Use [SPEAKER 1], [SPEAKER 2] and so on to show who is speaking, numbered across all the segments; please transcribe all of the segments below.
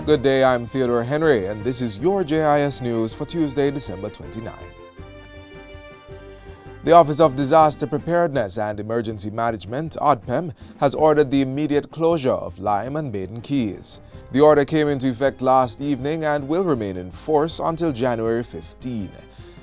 [SPEAKER 1] Good day, I'm Theodore Henry, and this is your JIS News for Tuesday, December 29. The Office of Disaster Preparedness and Emergency Management, ODPEM, has ordered the immediate closure of Lime and Maiden Keys. The order came into effect last evening and will remain in force until January 15.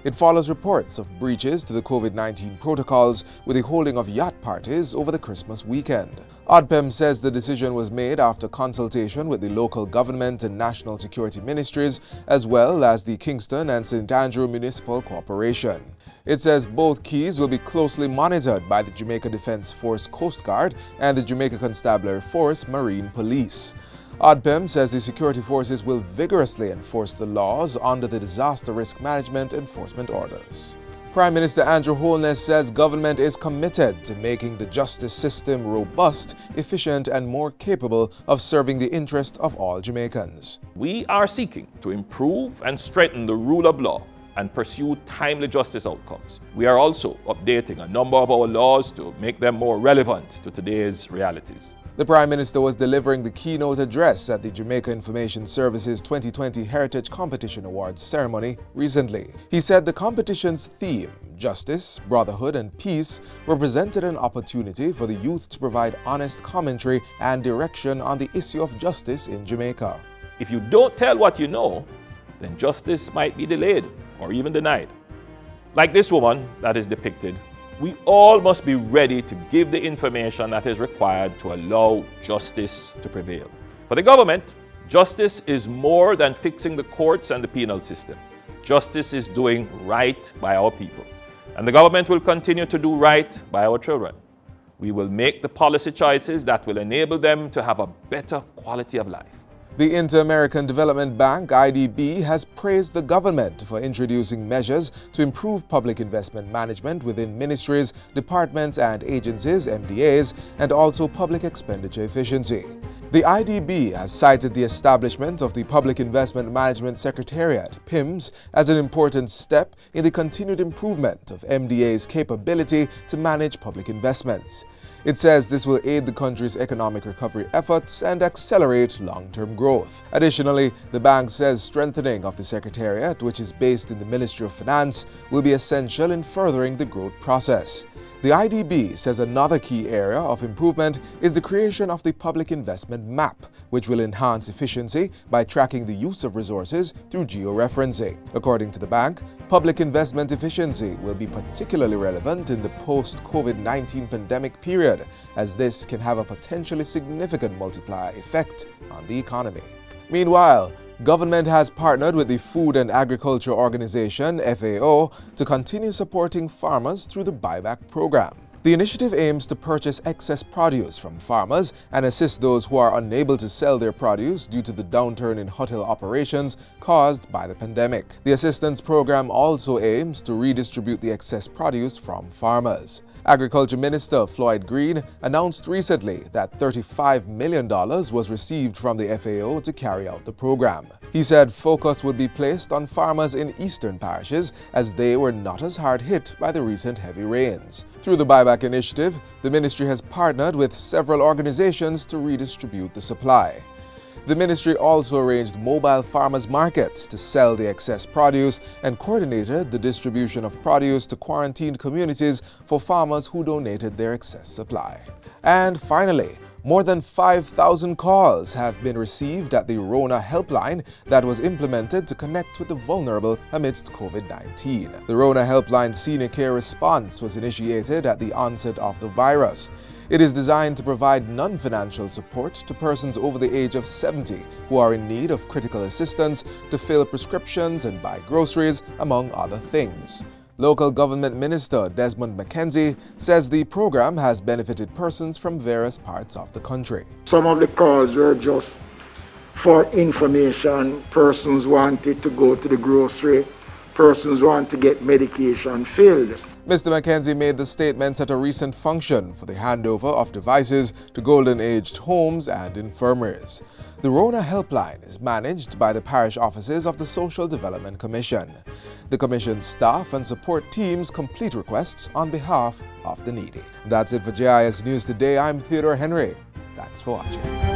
[SPEAKER 1] It follows reports of breaches to the COVID-19 protocols with the holding of yacht parties over the Christmas weekend. ODPEM says the decision was made after consultation with the local government and national security ministries, as well as the Kingston and St. Andrew Municipal Corporation. It says both keys will be closely monitored by the Jamaica Defense Force Coast Guard and the Jamaica Constabulary Force Marine Police. ODPEM says the security forces will vigorously enforce the laws under the Disaster Risk Management Enforcement Orders. Prime Minister Andrew Holness says government is committed to making the justice system robust, efficient, and more capable of serving the interest of all Jamaicans.
[SPEAKER 2] We are seeking to improve and strengthen the rule of law and pursue timely justice outcomes. We are also updating a number of our laws to make them more relevant to today's realities.
[SPEAKER 1] The Prime Minister was delivering the keynote address at the Jamaica Information Services 2020 Heritage Competition Awards ceremony recently. He said the competition's theme, Justice, Brotherhood, and Peace, represented an opportunity for the youth to provide honest commentary and direction on the issue of justice in Jamaica.
[SPEAKER 2] If you don't tell what you know, then justice might be delayed or even denied. Like this woman that is depicted, we all must be ready to give the information that is required to allow justice to prevail. For the government, justice is more than fixing the courts and the penal system. Justice is doing right by our people. And the government will continue to do right by our children. We will make the policy choices that will enable them to have a better quality of life.
[SPEAKER 1] The Inter-American Development Bank, IDB, has praised the government for introducing measures to improve public investment management within ministries, departments and agencies, MDAs, and also public expenditure efficiency. The IDB has cited the establishment of the Public Investment Management Secretariat, PIMS, as an important step in the continued improvement of MDA's capability to manage public investments. It says this will aid the country's economic recovery efforts and accelerate long-term growth. Additionally, the bank says strengthening of the Secretariat, which is based in the Ministry of Finance, will be essential in furthering the growth process. The IDB says another key area of improvement is the creation of the Public Investment Map, which will enhance efficiency by tracking the use of resources through georeferencing. According to the bank, public investment efficiency will be particularly relevant in the post-COVID-19 pandemic period, as this can have a potentially significant multiplier effect on the economy. Meanwhile, government has partnered with the Food and Agriculture Organization, FAO, to continue supporting farmers through the buyback program. The initiative aims to purchase excess produce from farmers and assist those who are unable to sell their produce due to the downturn in hotel operations caused by the pandemic. The assistance program also aims to redistribute the excess produce from farmers. Agriculture Minister Floyd Green announced recently that $35 million was received from the FAO to carry out the program. He said focus would be placed on farmers in eastern parishes as they were not as hard hit by the recent heavy rains. Through the buyback initiative, the ministry has partnered with several organizations to redistribute the supply. The ministry also arranged mobile farmers markets to sell the excess produce and coordinated the distribution of produce to quarantined communities for farmers who donated their excess supply. And finally, more than 5,000 calls have been received at the Rona helpline that was implemented to connect with the vulnerable amidst COVID-19. The Rona helpline senior care response was initiated at the onset of the virus. It is designed to provide non-financial support to persons over the age of 70 who are in need of critical assistance to fill prescriptions and buy groceries, among other things. Local Government Minister Desmond McKenzie says the program has benefited persons from various parts of the country.
[SPEAKER 3] Some of the calls were just for information. Persons wanted to go to the grocery. Persons want to get medication filled.
[SPEAKER 1] Mr. McKenzie made the statements at a recent function for the handover of devices to golden-aged homes and infirmaries. The Rona helpline is managed by the parish offices of the Social Development Commission. The Commission's staff and support teams complete requests on behalf of the needy. That's it for JIS News Today. I'm Theodore Henry. Thanks for watching.